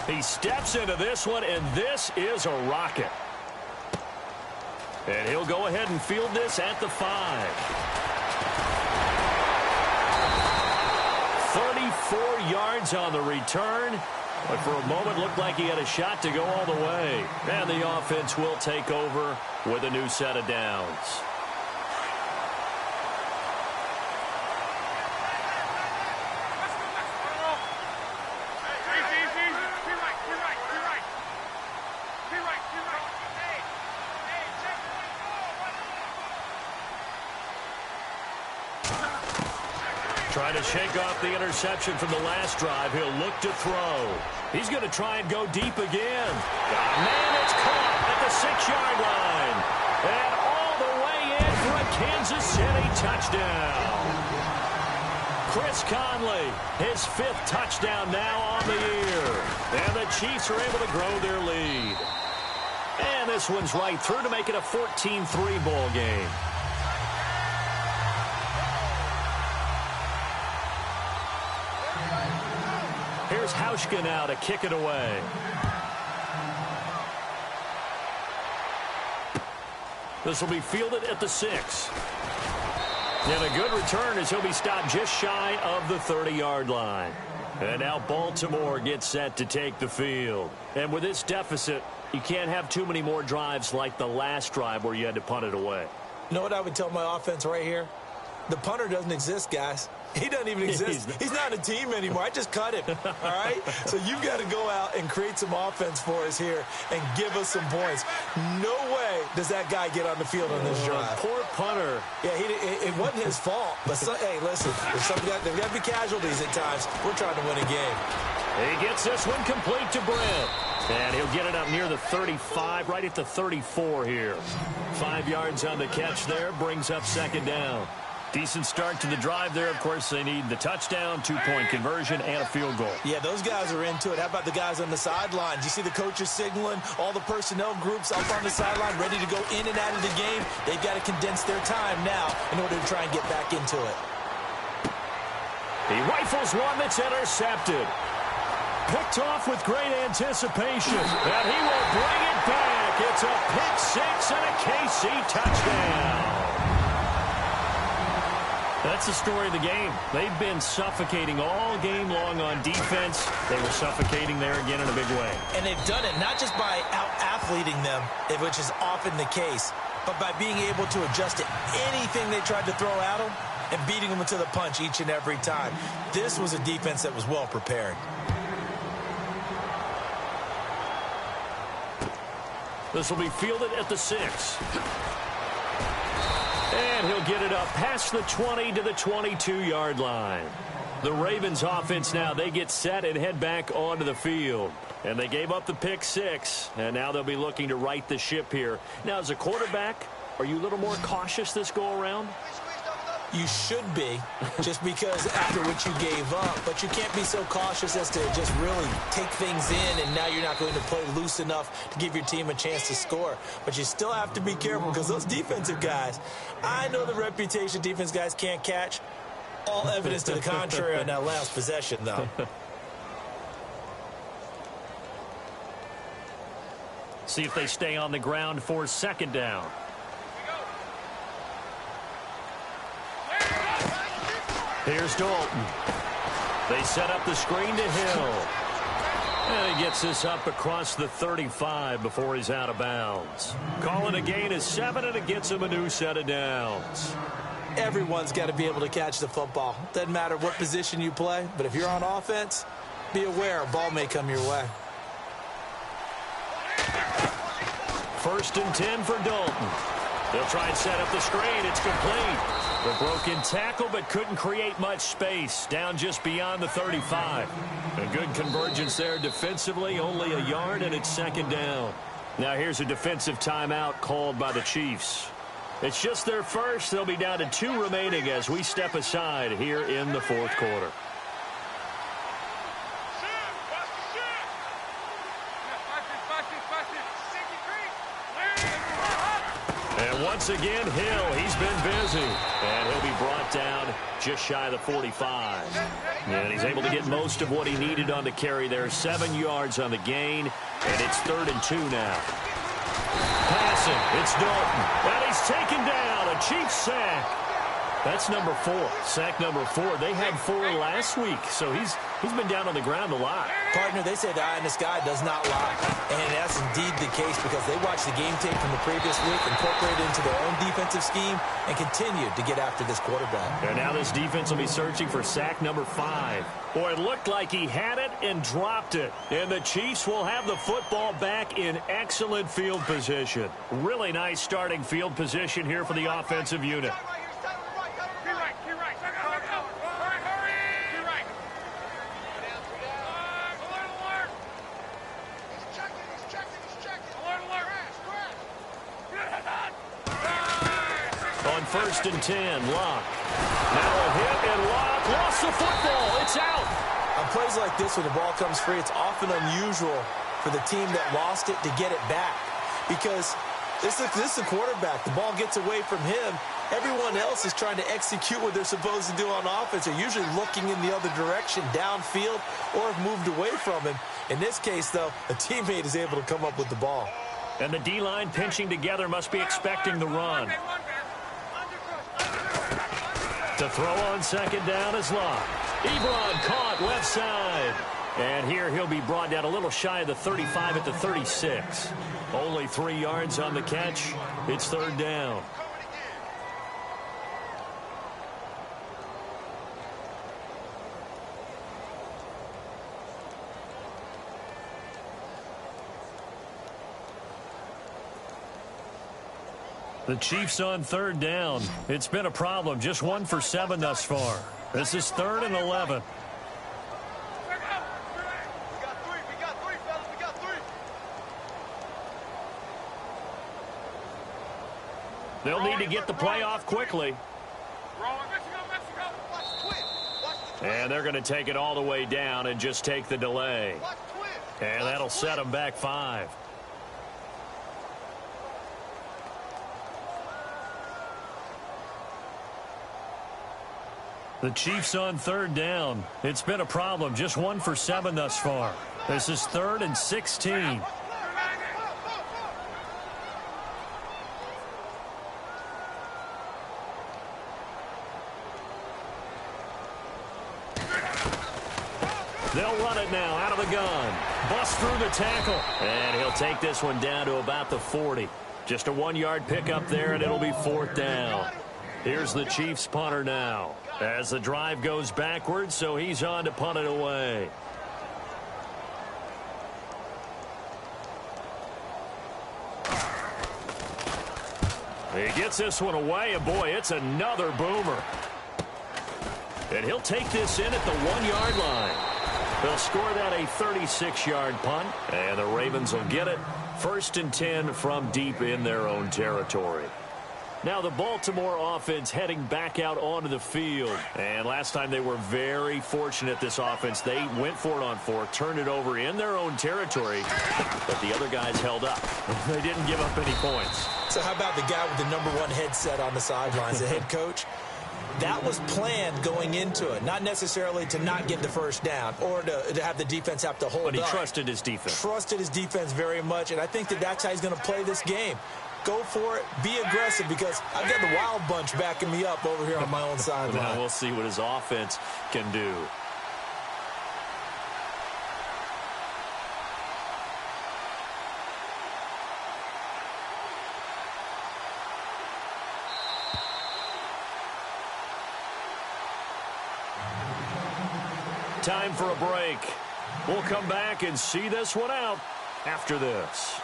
Speaker 2: He steps into this one, and this is a rocket. And he'll go ahead and field this at the 5. 34 yards on the return, but for a moment looked like he had a shot to go all the way. And the offense will take over with a new set of downs. Trying to shake off the interception from the last drive. He'll look to throw. He's going to try and go deep again. Man, it's caught at the 6-yard line. And all the way in for a Kansas City touchdown. Chris Conley, his 5th touchdown now on the year. And the Chiefs are able to grow their lead. And this one's right through to make it a 14-3 ball game. Here's Hauschka now to kick it away. This will be fielded at the 6. And a good return as he'll be stopped just shy of the 30-yard line. And now Baltimore gets set to take the field. And with this deficit, you can't have too many more drives like the last drive where you had to punt it away.
Speaker 3: You know what I would tell my offense right here? The punter doesn't exist, guys. He doesn't even exist. He's not a team anymore. I just cut him, all right? So you've got to go out and create some offense for us here and give us some points. No way does that guy get on the field on this drive.
Speaker 2: Poor punter.
Speaker 3: Yeah, it wasn't his fault. But, hey, listen, there's got to be casualties at times. We're trying to win a game.
Speaker 2: He gets this one complete to Brent. And he'll get it up near the 35, right at the 34 here. 5 yards on the catch there, brings up 2nd down. Decent start to the drive there. Of course, they need the touchdown, 2-point conversion, and a field goal.
Speaker 3: Yeah, those guys are into it. How about the guys on the sidelines? You see the coaches signaling, all the personnel groups up on the sideline ready to go in and out of the game. They've got to condense their time now in order to try and get back into it.
Speaker 2: He rifles one that's intercepted. Picked off with great anticipation. And he will bring it back. It's a pick 6 and a KC touchdown. That's the story of the game. They've been suffocating all game long on defense. They were suffocating there again in a big way.
Speaker 3: And they've done it not just by out-athleting them, which is often the case, but by being able to adjust to anything they tried to throw at them and beating them to the punch each and every time. This was a defense that was well prepared.
Speaker 2: This will be fielded at the 6. And he'll get it up past the 20 to the 22-yard line. The Ravens offense now, they get set and head back onto the field. And they gave up the pick 6, and now they'll be looking to right the ship here. Now, as a quarterback, are you a little more cautious this go-around?
Speaker 3: You should be, just because after what you gave up. But you can't be so cautious as to just really take things in, and now you're not going to play loose enough to give your team a chance to score. But you still have to be careful because those defensive guys, I know the reputation defense guys can't catch. All evidence to the contrary on that last possession, though.
Speaker 2: See if they stay on the ground for 2nd down. Here's Dalton. They set up the screen to Hill. And he gets this up across the 35 before he's out of bounds. Calling a gain of 7, and it gets him a new set of downs.
Speaker 3: Everyone's got to be able to catch the football. Doesn't matter what position you play, but if you're on offense, be aware a ball may come your way.
Speaker 2: 1st and 10 for Dalton. They'll try and set up the screen. It's complete. The broken tackle, but couldn't create much space. Down just beyond the 35. A good convergence there defensively. Only a yard, and it's 2nd down. Now here's a defensive timeout called by the Chiefs. It's just their first. They'll be down to 2 remaining as we step aside here in the 4th quarter. And once again, Hill, he's been busy. And he'll be brought down just shy of the 45. And he's able to get most of what he needed on the carry there. 7 yards on the gain. And it's 3rd and 2 now. Passing, it's Dalton. And he's taken down. A Chiefs sack. That's number 4. Sack number 4. They had 4 last week, so he's been down on the ground a lot.
Speaker 3: Partner, they say the eye in the sky does not lie. And that's indeed the case because they watched the game tape from the previous week, incorporated it into their own defensive scheme, and continued to get after this quarterback.
Speaker 2: And now this defense will be searching for sack number 5. Boy, it looked like he had it and dropped it. And the Chiefs will have the football back in excellent field position. Really nice starting field position here for the offensive unit. first and 10. Locke. Now a hit, and Locke lost the football. It's out.
Speaker 3: On plays like this, when the ball comes free, it's often unusual for the team that lost it to get it back. Because this is a quarterback. The ball gets away from him. Everyone else is trying to execute what they're supposed to do on offense. They're usually looking in the other direction, downfield, or have moved away from him. In this case, though, a teammate is able to come up with the ball.
Speaker 2: And the D-line pinching together must be expecting the run. To throw on second down is Locke. Ebron caught left side. And here he'll be brought down a little shy of the 35 at the 36. Only 3 yards on the catch. It's third down. The Chiefs on third down. It's been a problem. Just 1 for 7 thus far. This is 3rd and 11. They'll need to get the play off quickly. And they're going to take it all the way down and just take the delay. And that'll set them back 5. The Chiefs on third down. It's been a problem. Just 1 for 7 thus far. This is 3rd and 16. They'll run it now out of the gun. Bust through the tackle. And he'll take this one down to about the 40. Just a 1-yard pickup there, and it'll be 4th down. Here's the Chiefs punter now. As the drive goes backwards, so he's on to punt it away. He gets this one away, and boy, it's another boomer. And he'll take this in at the 1-yard line. They'll score that a 36-yard punt, and the Ravens will get it. 1st and 10 from deep in their own territory. Now the Baltimore offense heading back out onto the field. And last time they were very fortunate, this offense. They went for it on 4, turned it over in their own territory, but the other guys held up. They didn't give up any points.
Speaker 3: So how about the guy with the #1 headset on the sidelines, the head coach? That was planned going into it, not necessarily to not get the first down or to have the defense have to hold up.
Speaker 2: But he trusted his defense.
Speaker 3: Trusted his defense very much, and I think that's how he's going to play this game. Go for it. Be aggressive, because I've got the wild bunch backing me up over here on my own sideline.
Speaker 2: Now we'll see what his offense can do. Time for a break. We'll come back and see this one out after this.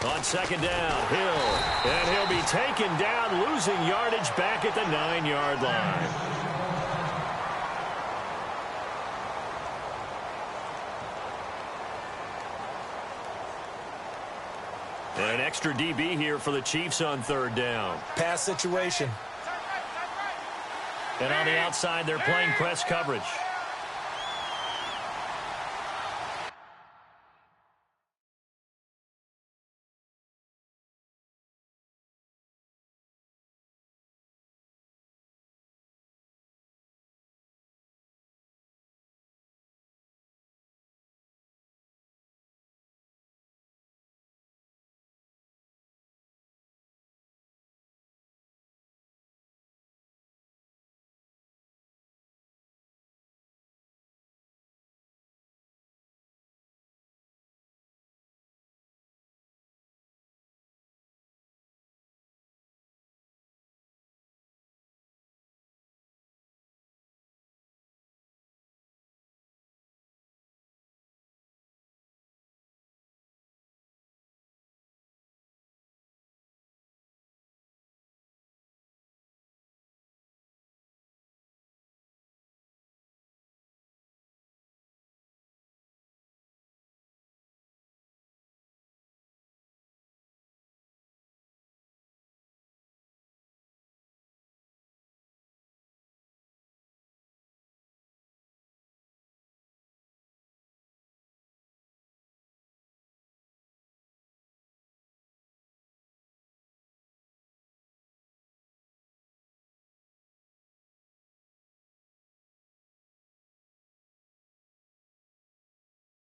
Speaker 2: On second down, Hill. And he'll be taken down, losing yardage back at the 9-yard line. And an extra DB here for the Chiefs on third down.
Speaker 3: Pass situation.
Speaker 2: And on the outside, they're playing press coverage.